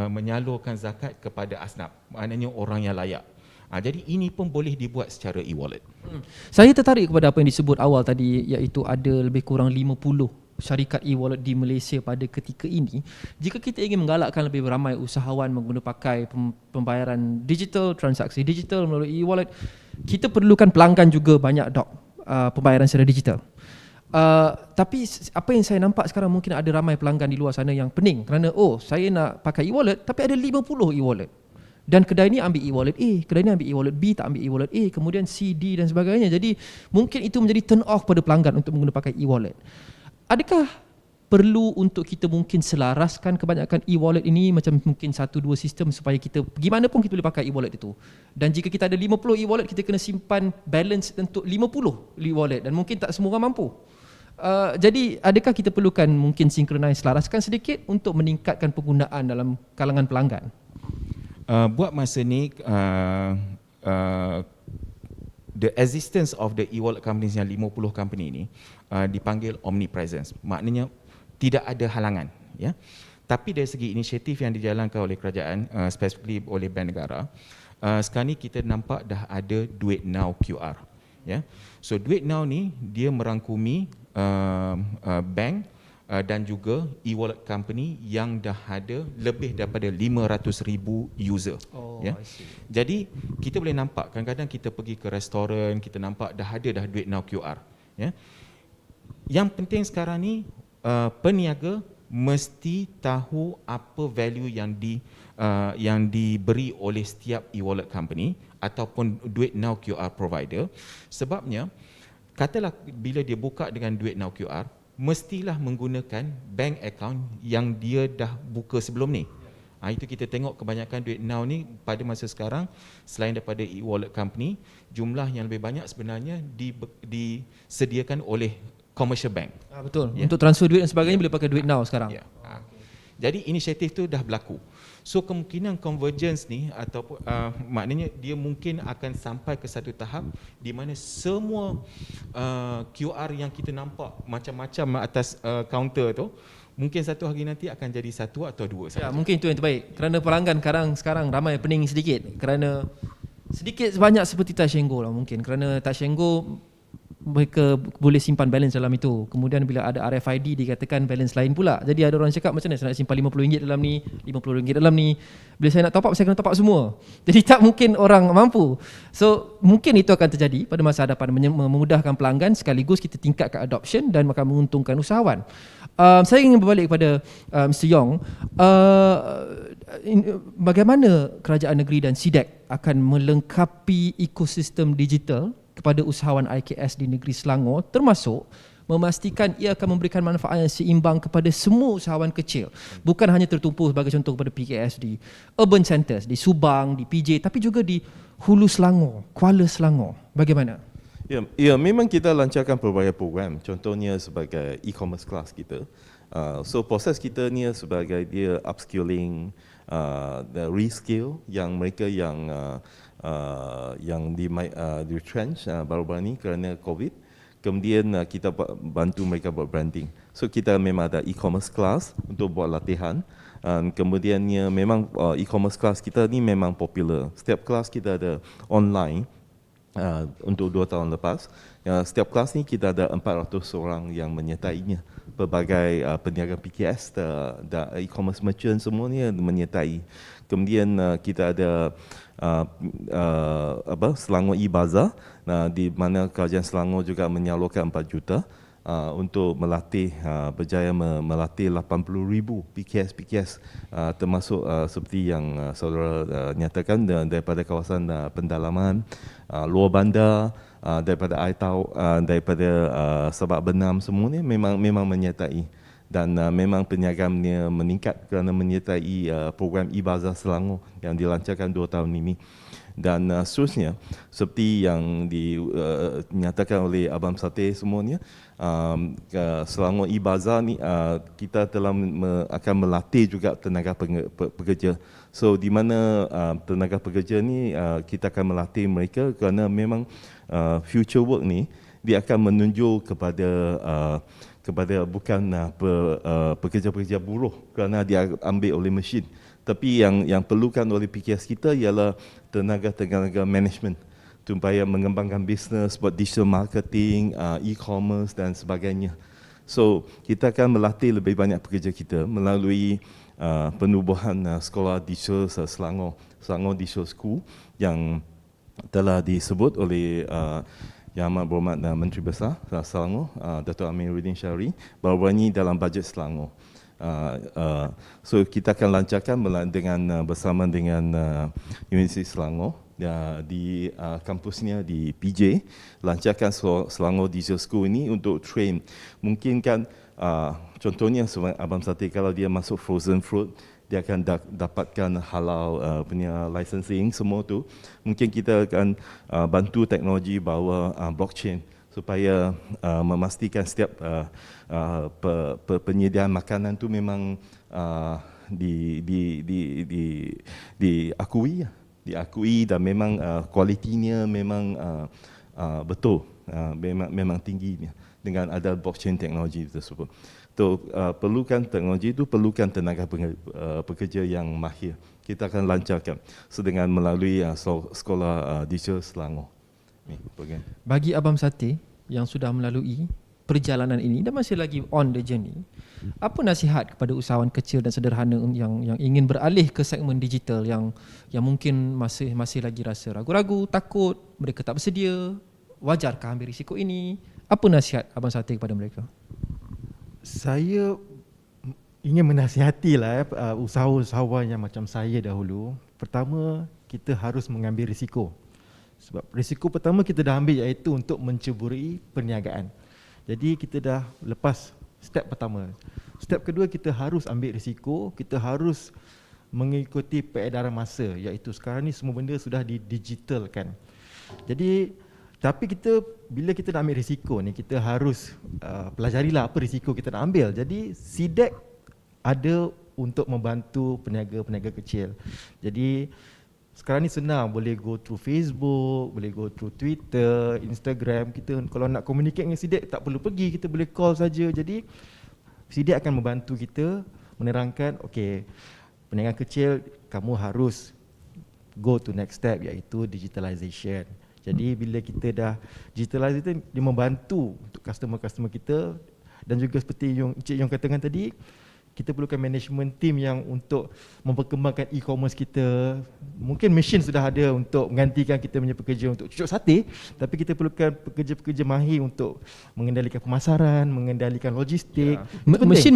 menyalurkan zakat kepada asnaf, maknanya orang yang layak. Jadi ini pun boleh dibuat secara e-wallet. Saya tertarik kepada apa yang disebut awal tadi, iaitu ada lebih kurang 50 syarikat e-wallet di Malaysia pada ketika ini. Jika kita ingin menggalakkan lebih ramai usahawan menggunakan pakai pembayaran digital, transaksi digital melalui e-wallet, kita perlukan pelanggan juga banyak pembayaran secara digital. Tapi apa yang saya nampak sekarang, mungkin ada ramai pelanggan di luar sana yang pening kerana saya nak pakai e-wallet tapi ada 50 e-wallet. Dan kedai ni ambil e-wallet A, kedai ni ambil e-wallet B, tak ambil e-wallet A, kemudian C, D dan sebagainya. Jadi mungkin itu menjadi turn off pada pelanggan untuk menggunakan pakai e-wallet. Adakah perlu untuk kita mungkin selaraskan kebanyakan e-wallet ini macam mungkin 1-2 sistem supaya kita pergi mana pun kita boleh pakai e-wallet itu? Dan jika kita ada 50 e-wallet, kita kena simpan balance untuk 50 e-wallet dan mungkin tak semua orang mampu. Jadi adakah kita perlukan mungkin synchronize, selaraskan sedikit untuk meningkatkan penggunaan dalam kalangan pelanggan? Buat masa ni the existence of the e-wallet companies yang 50 company ni dipanggil omnipresence. Maknanya tidak ada halangan, ya. Tapi dari segi inisiatif yang dijalankan oleh kerajaan, specifically oleh Bank Negara, sekarang ni kita nampak dah ada Duit Now QR, ya. So Duit Now ni dia merangkumi bank dan juga e-wallet company yang dah ada lebih daripada 500,000 user. Ya. Jadi kita boleh nampak kadang-kadang kita pergi ke restoran, kita nampak dah ada Duit Now QR. Ya. Yang penting sekarang ni peniaga mesti tahu apa value yang diberi oleh setiap e-wallet company ataupun Duit Now QR provider. Sebabnya katalah bila dia buka dengan Duit Now QR, mestilah menggunakan bank account yang dia dah buka sebelum ni. Itu kita tengok kebanyakan Duit Now ni pada masa sekarang, selain daripada e-wallet company, jumlah yang lebih banyak sebenarnya disediakan oleh commercial bank. Betul. Ya? Untuk transfer duit dan sebagainya boleh pakai Duit Now sekarang. Ya. Jadi inisiatif tu dah berlaku. So kemungkinan convergence ni ataupun maknanya dia mungkin akan sampai ke satu tahap di mana semua QR yang kita nampak macam-macam atas kaunter tu mungkin satu hari nanti akan jadi satu atau dua saja. Ya, mungkin itu yang terbaik. Kerana pelanggan sekarang ramai pening sedikit kerana sedikit sebanyak seperti touch and go lah mungkin. Kerana touch and go mereka boleh simpan balance dalam itu. Kemudian bila ada RFID dikatakan balance lain pula. Jadi ada orang cakap macam mana saya nak simpan RM50 dalam ni, RM50 dalam ni. Bila saya nak top up saya kena top up semua. Jadi tak mungkin orang mampu. So mungkin itu akan terjadi pada masa hadapan, memudahkan pelanggan sekaligus kita tingkatkan adoption dan akan menguntungkan usahawan. Saya ingin berbalik kepada Mr. Yong. Bagaimana kerajaan negeri dan SIDEC akan melengkapi ekosistem digital kepada usahawan IKS di negeri Selangor, termasuk memastikan ia akan memberikan manfaat yang seimbang kepada semua usahawan kecil, bukan hanya tertumpu sebagai contoh kepada PKS di urban centres, di Subang, di PJ, tapi juga di Hulu Selangor, Kuala Selangor. Bagaimana? Ya, memang kita lancarkan pelbagai program, contohnya sebagai e-commerce class kita. So proses kita ni sebagai dia upskilling, the reskill yang mereka yang di retrench baru-baru ni kerana COVID. Kemudian kita bantu mereka buat branding. So kita memang ada e-commerce class untuk buat latihan. Kemudiannya memang e-commerce class kita ni memang popular. Setiap kelas kita ada online untuk 2 tahun lepas. Setiap kelas ni kita ada 400 orang yang menyertainya. Pelbagai peniaga PKS, e-commerce merchant semua ni menyertai. Kemudian kita ada Selangor e-Bazaar, di mana kerajaan Selangor juga menyalurkan 4 juta untuk melatih, berjaya melatih 80,000 PKS, termasuk seperti yang saudara nyatakan daripada kawasan pendalaman, luar bandar, daripada Aitau, daripada Sabak Benam, semua ni memang menyertai. Dan memang perniagaannya meningkat kerana menyertai program e-Bazaar Selangor yang dilancarkan 2 tahun ini. Dan seterusnya, seperti yang dinyatakan oleh Abang Sateh semuanya, Selangor e-Bazaar ni kita telah akan melatih juga tenaga pekerja. So di mana tenaga pekerja ni kita akan melatih mereka kerana memang future work ni dia akan menunjuk kepada bukan pekerja-pekerja buruh kerana dia ambil oleh mesin, tapi yang perlukan oleh PKS kita ialah tenaga management supaya mengembangkan bisnes, buat digital marketing, e-commerce dan sebagainya. So kita akan melatih lebih banyak pekerja kita melalui penubuhan sekolah digital Selangor Digital School yang telah disebut oleh Yang Amat Berhormat Menteri Besar Selangor, Dato' Amiruddin Syari, baru-baru ini dalam bajet Selangor. So kita akan lancarkan bersama dengan Universiti Selangor di kampusnya di PJ, lancarkan Selangor Digital School ini untuk train. Mungkin kan contohnya Abang Sateh, kalau dia masuk frozen fruit, dia akan dapatkan halal punya licensing semua tu. Mungkin kita akan bantu teknologi bahawa blockchain supaya memastikan setiap penyediaan makanan tu memang diakui dan memang kualitinya memang betul, memang tingginya dengan ada blockchain teknologi tersebut. Perlukan teknologi itu, perlukan tenaga pekerja yang mahir. Kita akan lancarkan dengan melalui sekolah digital Selangor. Bagi Abang Sateh yang sudah melalui perjalanan ini dan masih lagi on the journey, apa nasihat kepada usahawan kecil dan sederhana yang ingin beralih ke segmen digital yang mungkin masih lagi rasa ragu-ragu, takut, mereka tak bersedia, wajarkah ambil risiko ini? Apa nasihat Abang Sateh kepada mereka? Saya ingin menasihatilah usahawan yang macam saya dahulu. Pertama, kita harus mengambil risiko. Sebab risiko pertama kita dah ambil iaitu untuk menceburi perniagaan. Jadi kita dah lepas step pertama. Step kedua, kita harus ambil risiko, kita harus mengikuti peredaran masa, iaitu sekarang ni semua benda sudah didigitalkan. Jadi tapi bila kita nak ambil risiko ni, kita harus pelajarilah apa risiko kita nak ambil. Jadi SIDEC ada untuk membantu peniaga-peniaga kecil. Jadi sekarang ni senang, boleh go through Facebook, boleh go through Twitter, Instagram. Kita kalau nak communicate dengan SIDEC tak perlu pergi, kita boleh call saja. Jadi SIDEC akan membantu kita menerangkan, okey, peniaga kecil kamu harus go to next step iaitu digitalization. Jadi bila kita dah digitalize itu, dia membantu untuk customer-customer kita. Dan juga seperti yang Encik Yong katakan tadi, kita perlukan management team yang untuk memperkembangkan e-commerce kita. Mungkin mesin sudah ada untuk menggantikan kita punya pekerja untuk cucuk sate, tapi kita perlukan pekerja-pekerja mahir untuk mengendalikan pemasaran, mengendalikan logistik. Mesin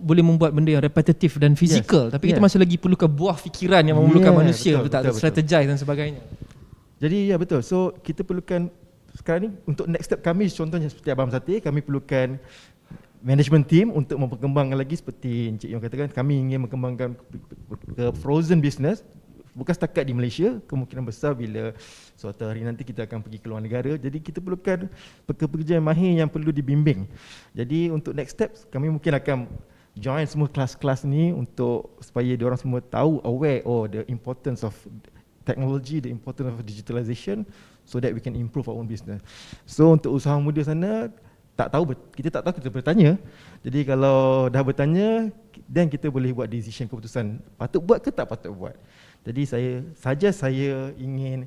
boleh membuat benda yang repetitif dan fizikal, tapi kita masih lagi perlukan buah fikiran yang memerlukan manusia untuk strategize dan sebagainya. Jadi ya betul. So kita perlukan sekarang ni untuk next step kami, contohnya seperti Abang Sate, kami perlukan management team untuk memperkembangkan lagi seperti Encik Yong katakan, kami ingin mengembangkan ke frozen business bukan setakat di Malaysia, kemungkinan besar bila suatu hari nanti kita akan pergi ke luar negara. Jadi kita perlukan pekerja yang mahir yang perlu dibimbing. Jadi untuk next steps kami mungkin akan join semua kelas-kelas ni untuk supaya diorang semua tahu, aware the importance of technology, the importance of digitalization, so that we can improve our own business. So untuk usaha muda sana, kita tak tahu, kita bertanya. Jadi kalau dah bertanya, then kita boleh buat decision, keputusan patut buat ke tak patut buat. Jadi saya ingin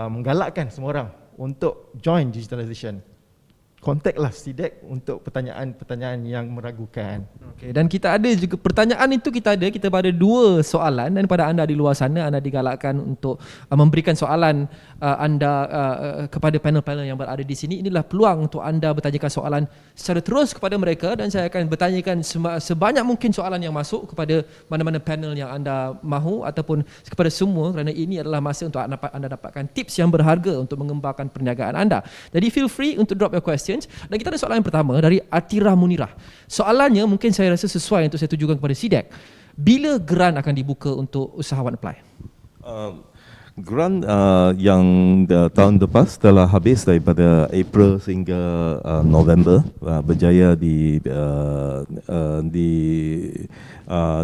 menggalakkan semua orang untuk join digitalization. Kontaklah SIDEC untuk pertanyaan-pertanyaan yang meragukan. Okay, dan kita ada juga pertanyaan itu, kita ada 2 soalan, dan pada anda di luar sana, anda digalakkan untuk memberikan soalan anda kepada panel-panel yang berada di sini. Inilah peluang untuk anda bertanyakan soalan secara terus kepada mereka, dan saya akan bertanyakan sebanyak mungkin soalan yang masuk kepada mana-mana panel yang anda mahu ataupun kepada semua, kerana ini adalah masa untuk anda dapatkan tips yang berharga untuk mengembangkan perniagaan anda. Jadi feel free untuk drop your question. Dan kita ada soalan yang pertama dari Atira Munirah. Soalannya mungkin saya rasa sesuai untuk saya tujukan kepada SIDEC. Bila grant akan dibuka untuk usahawan apply? Grant yang tahun lepas telah habis daripada April sehingga November, berjaya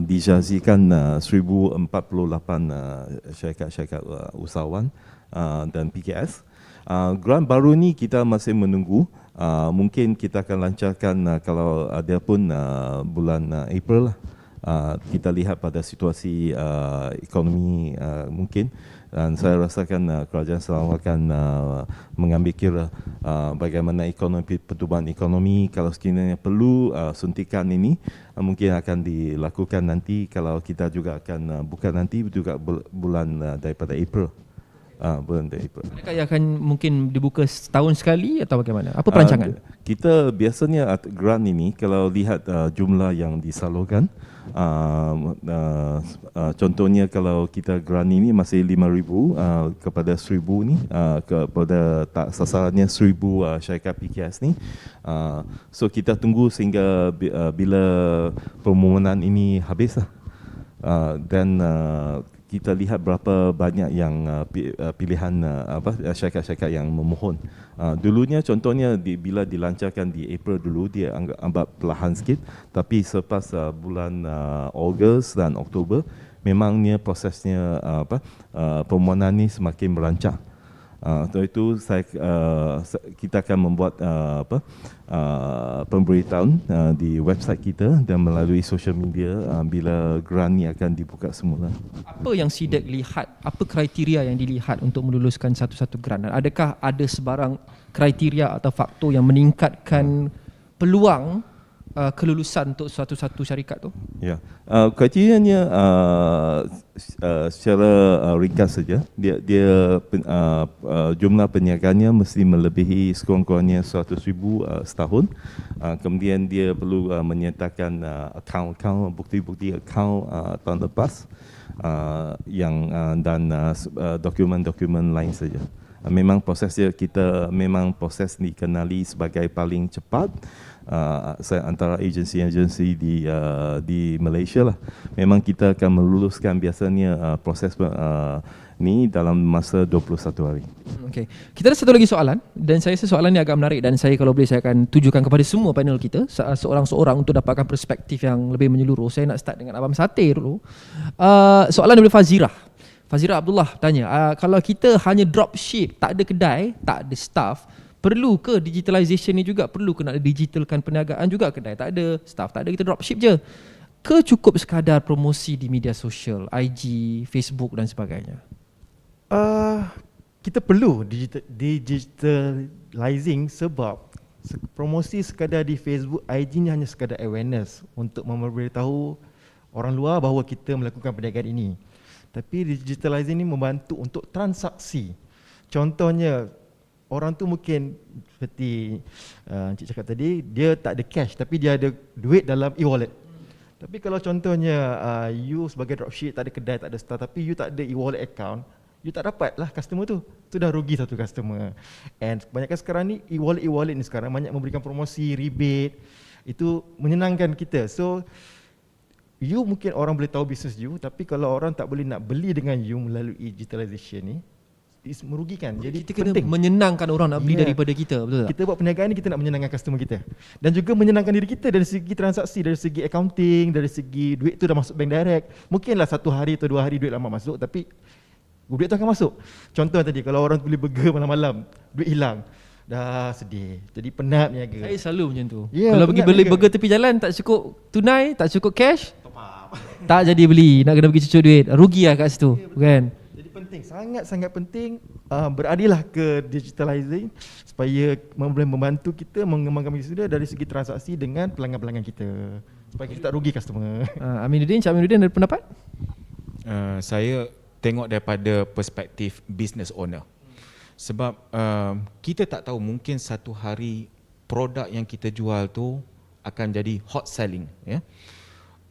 dijazikan 1048 syarikat-syarikat usahawan dan PKS. Grant baru ni kita masih menunggu. Mungkin kita akan lancarkan kalau ada pun bulan April lah. Kita lihat pada situasi ekonomi mungkin, dan saya rasakan kerajaan Sarawak akan mengambil kira bagaimana pertumbuhan ekonomi. Kalau sekiranya perlu suntikan ini mungkin akan dilakukan nanti, kalau kita juga akan buka nanti juga bulan daripada April. Bulan April. Adakah ia akan mungkin dibuka setahun sekali atau bagaimana? Apa perancangan? Kita biasanya grant ini kalau lihat jumlah yang disalurkan, contohnya kalau kita grant ini masih 5,000 kepada 1,000 ni, kepada sasarannya 1,000 syarikat PKS ni. So kita tunggu sehingga bila permohonan ini habis lah. Dan kita lihat berapa banyak yang pilihan syarikat-syarikat yang memohon. Dulunya contohnya bila dilancarkan di April dulu, dia agak perlahan sikit, tapi selepas bulan Ogos dan Oktober memangnya prosesnya permohonan ni semakin merancang. Untuk itu kita akan membuat pemberitahuan di website kita dan melalui social media bila grant ni akan dibuka semula. Apa yang SIDEC lihat, apa kriteria yang dilihat untuk meluluskan satu-satu grant? Dan adakah ada sebarang kriteria atau faktor yang meningkatkan peluang kelulusan untuk satu-satu syarikat tu? Ya, kriterianya secara ringkas saja. Dia jumlah perniagaannya mesti melebihi sekurang-kurangnya 100,000 setahun. Kemudian dia perlu menyertakan akaun, bukti-bukti akaun tahun lepas, dan dokumen-dokumen lain saja. Memang prosesnya kita proses dikenali sebagai paling cepat antara agensi-agensi di Malaysia lah. Memang kita akan meluluskan biasanya proses ni dalam masa 21 hari. Okey. Kita ada satu lagi soalan, dan saya rasa soalan ni agak menarik, dan saya kalau boleh saya akan tujukan kepada semua panel kita seorang-seorang untuk dapatkan perspektif yang lebih menyeluruh. Saya nak start dengan Abang Sate dulu. Soalan daripada Fazirah Abdullah tanya, kalau kita hanya dropship, tak ada kedai, tak ada staff, perlu ke digitalization ni juga? Perlu ke nak digitalkan perniagaan juga? Kedai tak ada, staff tak ada, kita dropship je. Ke cukup sekadar promosi di media sosial, IG, Facebook dan sebagainya? Kita perlu digitalizing sebab promosi sekadar di Facebook, IG ni hanya sekadar awareness untuk memberitahu orang luar bahawa kita melakukan perniagaan ini. Tapi digitalizing ni membantu untuk transaksi. Contohnya, orang tu mungkin seperti Encik cakap tadi, dia tak ada cash tapi dia ada duit dalam e-wallet. Tapi kalau contohnya you sebagai dropship tak ada kedai, tak ada store, tapi you tak ada e-wallet account, you tak dapat lah customer tu. Tu dah rugi satu customer. And kebanyakan sekarang ni e-wallet ni sekarang banyak memberikan promosi, rebate. Itu menyenangkan kita. So you mungkin orang boleh tahu bisnes you, tapi kalau orang tak boleh nak beli dengan you melalui digitalization ni, merugikan. Jadi kita kena penting menyenangkan orang nak beli daripada kita, betul tak? Kita buat perniagaan ni, kita nak menyenangkan customer kita. Dan juga menyenangkan diri kita dari segi transaksi, dari segi accounting, dari segi duit tu dah masuk bank direct. Mungkinlah 1 hari atau 2 hari duit lama masuk, tapi duit tu akan masuk. Contoh tadi, kalau orang beli burger malam-malam, duit hilang, dah sedih. Jadi penat berniaga. Saya selalu macam tu. Kalau Yeah, pergi penat beli berniaga. burger tepi jalan tak cukup tunai, tak cukup cash, tak jadi beli, nak kena pergi cucuk duit. Rugi lah kat situ, kan? Jadi penting, sangat-sangat penting beralihlah ke digitalizing supaya boleh membantu kita mengembangkan bisnes kita dari segi transaksi dengan pelanggan-pelanggan kita, supaya kita tak rugi customer. Aminuddin, Cik Aminuddin ada pendapat? Saya tengok daripada perspektif business owner. Sebab kita tak tahu, mungkin satu hari produk yang kita jual tu akan jadi hot selling, ya.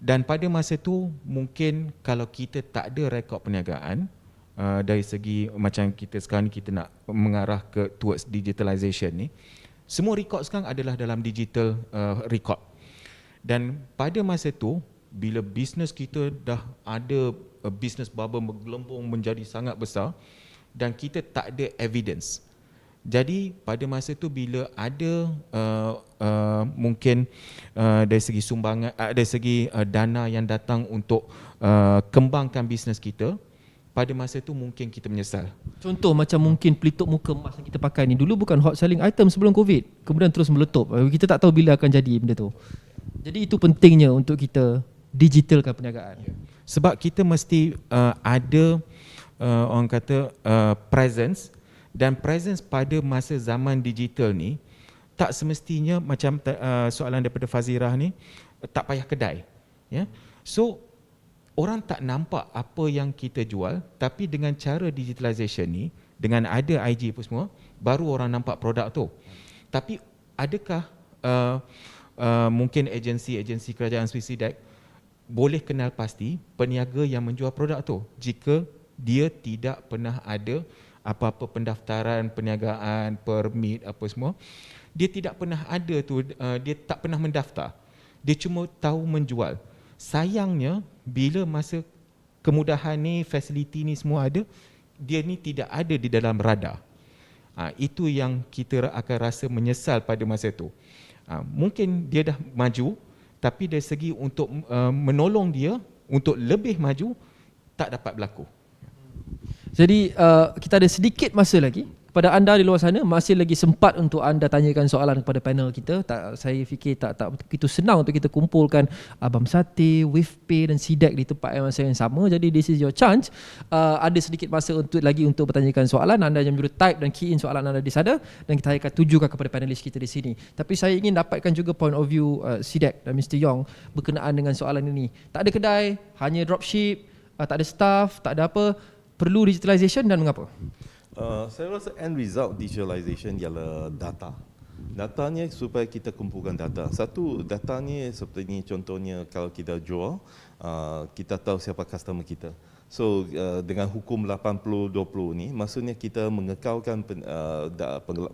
Dan pada masa tu mungkin kalau kita tak ada rekod perniagaan, dari segi macam kita sekarang ni, kita nak mengarah ke towards digitalization ni, semua rekod sekarang adalah dalam digital record. Dan pada masa tu bila bisnes kita dah ada business bubble bergelembung menjadi sangat besar dan kita tak ada evidence. Jadi pada masa tu bila ada mungkin dari segi sumbangan, dari segi dana yang datang untuk kembangkan bisnes kita, pada masa tu mungkin kita menyesal. Contoh macam mungkin pelitup muka emas yang kita pakai ni, dulu bukan hot selling item sebelum COVID, kemudian terus meletup. Kita tak tahu bila akan jadi benda tu. Jadi itu pentingnya untuk kita digitalkan perniagaan. Sebab kita mesti ada orang kata presence, dan presence pada masa zaman digital ni tak semestinya macam soalan daripada Fazirah ni, tak payah kedai, ya. So orang tak nampak apa yang kita jual, tapi dengan cara digitalization ni, dengan ada IG apa semua, baru orang nampak produk tu. Tapi adakah mungkin agensi kerajaan SWISIDEC boleh kenal pasti peniaga yang menjual produk tu jika dia tidak pernah ada apa-apa pendaftaran perniagaan, permit apa semua, dia tidak pernah ada tu, dia tak pernah mendaftar, dia cuma tahu menjual. Sayangnya bila masa kemudahan ni, fasiliti ni semua ada, dia ni tidak ada di dalam radar. Itu yang kita akan rasa menyesal pada masa tu. Mungkin dia dah maju, tapi dari segi untuk menolong dia untuk lebih maju, tak dapat berlaku. Jadi kita ada sedikit masa lagi. Kepada anda di luar sana, masih lagi sempat untuk anda tanyakan soalan kepada panel kita. Saya fikir tak begitu senang untuk kita kumpulkan Abang Sate, Wavepay dan SIDEC di tempat yang masa yang sama. Jadi this is your chance. Ada sedikit masa untuk bertanyakan soalan. Anda jangan boleh type dan key in soalan anda di sana, dan kita akan tujukan kepada panelis kita di sini. Tapi saya ingin dapatkan juga point of view SIDEC dan Mr. Yong berkenaan dengan soalan ini. Tak ada kedai, hanya dropship, tak ada staff, tak ada apa. Perlu digitalization dan mengapa? Saya rasa end result digitalization ialah data. Datanya supaya kita kumpulkan data. Satu, datanya seperti ini, contohnya kalau kita jual, kita tahu siapa customer kita. So dengan hukum 80-20 ni, maksudnya kita mengekalkan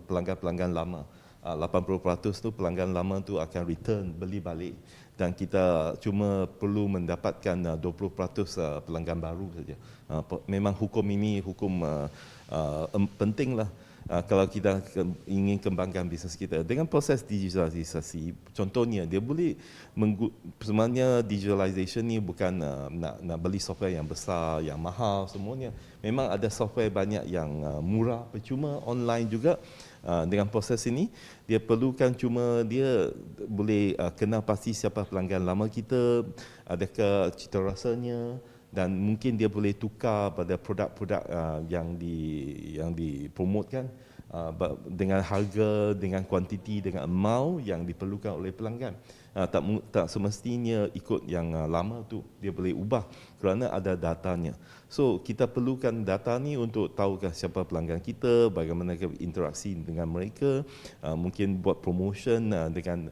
pelanggan-pelanggan lama. 80% tu pelanggan lama tu akan return, beli balik, dan kita cuma perlu mendapatkan 20% pelanggan baru saja. Memang hukum ini hukum pentinglah kalau kita ingin kembangkan bisnes kita. Dengan proses digitalisasi, contohnya dia boleh sebenarnya digitalization ni bukan nak beli software yang besar, yang mahal semuanya. Memang ada software banyak yang murah, percuma, online juga. Dengan proses ini, dia perlukan cuma dia boleh kenal pasti siapa pelanggan lama kita, adakah cita rasanya, dan mungkin dia boleh tukar pada produk-produk yang dipromotkan dengan harga, dengan kuantiti, dengan amount yang diperlukan oleh pelanggan. Tak semestinya ikut yang lama tu, dia boleh ubah kerana ada datanya. So kita perlukan data ni untuk tahukah siapa pelanggan kita, bagaimana interaksi dengan mereka, mungkin buat promotion dengan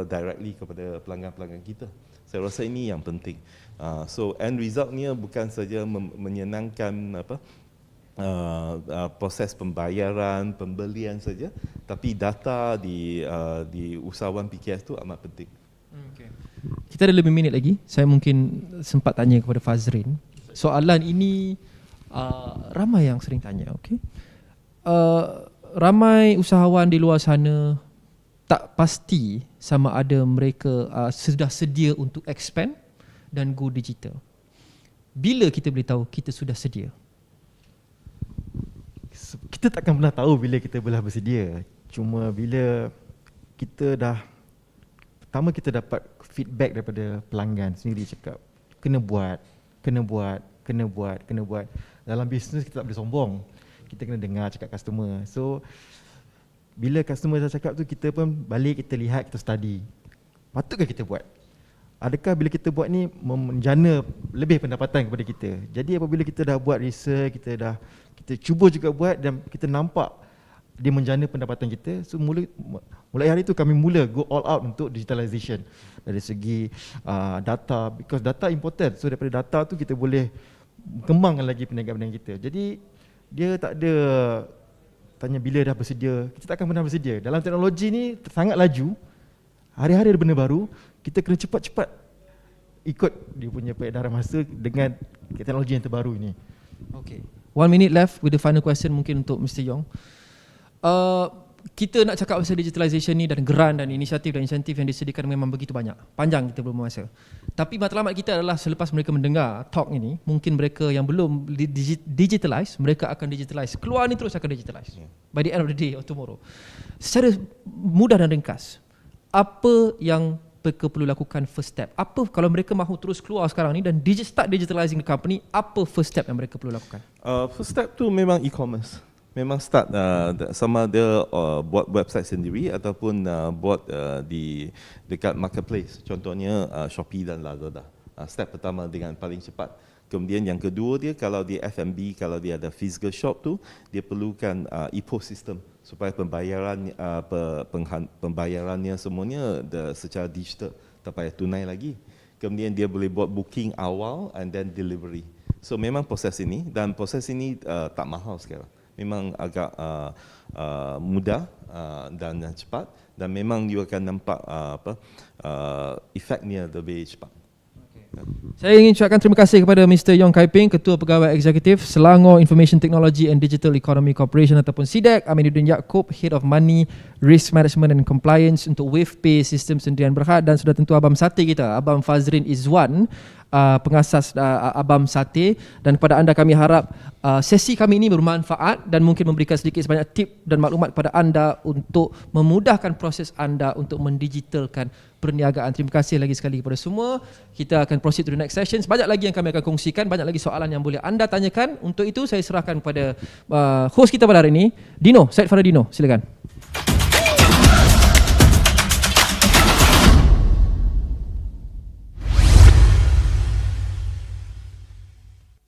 directly kepada pelanggan-pelanggan kita. Saya rasa ini yang penting. So end resultnya bukan saja menyenangkan proses pembayaran, pembelian saja, tapi data di usahawan PKS tu amat penting. Okay. Kita ada lebih minit lagi. Saya mungkin sempat tanya kepada Fazrin. Soalan ini ramai yang sering tanya. Okay? Ramai usahawan di luar sana tak pasti sama ada mereka sudah sedia untuk expand dan go digital. Bila kita boleh tahu kita sudah sedia? Kita takkan pernah tahu bila kita boleh bersedia. Cuma bila kita pertama kita dapat feedback daripada pelanggan sendiri cakap, kena buat. Dalam bisnes kita tak boleh sombong. Kita kena dengar cakap customer. So bila customer dah cakap tu, kita pun balik, kita lihat, kita study. Patutkah kita buat? Adakah bila kita buat ni menjana lebih pendapatan kepada kita? Jadi apabila kita dah buat research, kita cuba juga buat dan kita nampak dia menjana pendapatan kita, so mulai hari itu kami mula go all out untuk digitalization dari segi data, because data important. So daripada data tu kita boleh kembangkan lagi perniagaan kita. Jadi dia tak ada tanya bila dah bersedia, kita tak akan pernah bersedia. Dalam teknologi ni sangat laju, hari-hari ada benda baru, kita kena cepat-cepat ikut dia punya peredaran masa dengan teknologi yang terbaru ini. Okay. 1 minute left with the final question mungkin untuk Mr. Yong. Kita nak cakap pasal digitalization ni dan grant dan inisiatif dan insentif yang disediakan memang begitu banyak. Panjang kita belum masa. Tapi matlamat kita adalah selepas mereka mendengar talk ini, mungkin mereka yang belum digitalize, mereka akan digitalize. Keluar ni terus akan digitalize. By the end of the day or tomorrow. Secara mudah dan ringkas, apa yang mereka perlu lakukan first step? Apa kalau mereka mahu terus keluar sekarang ni dan start digitalizing the company, apa first step yang mereka perlu lakukan? First step tu memang e-commerce. Memang start sama ada buat website sendiri ataupun buat dekat marketplace. Contohnya Shopee dan Lazada. Step pertama dengan paling cepat. Kemudian yang kedua dia, kalau dia F&B, kalau dia ada physical shop tu, dia perlukan e-post system supaya pembayarannya semuanya secara digital, tak payah tunai lagi. Kemudian dia boleh buat booking awal and then delivery. So memang proses ini, dan proses ini tak mahal sekarang. Memang agak mudah dan cepat, dan memang you akan nampak efeknya lebih cepat. Saya ingin ucapkan terima kasih kepada Mr. Yong Kai Ping, Ketua Pegawai Eksekutif Selangor Information Technology and Digital Economy Corporation ataupun SIDEC, Aminuddin Yaakob, Head of Money, Risk Management and Compliance untuk WavePay Sistem Sendirian Berhad, dan sudah tentu Abang Sate kita, Abang Fazrin Izwan, pengasas Abang Sate. Dan kepada anda kami harap sesi kami ini bermanfaat dan mungkin memberikan sedikit sebanyak tip dan maklumat kepada anda untuk memudahkan proses anda untuk mendigitalkan perniagaan. Terima kasih lagi sekali kepada semua. Kita akan proceed to the next session. Banyak lagi yang kami akan kongsikan, banyak lagi soalan yang boleh anda tanyakan. Untuk itu saya serahkan kepada host kita pada hari ini, Dino, Syed Farah Dino. Silakan.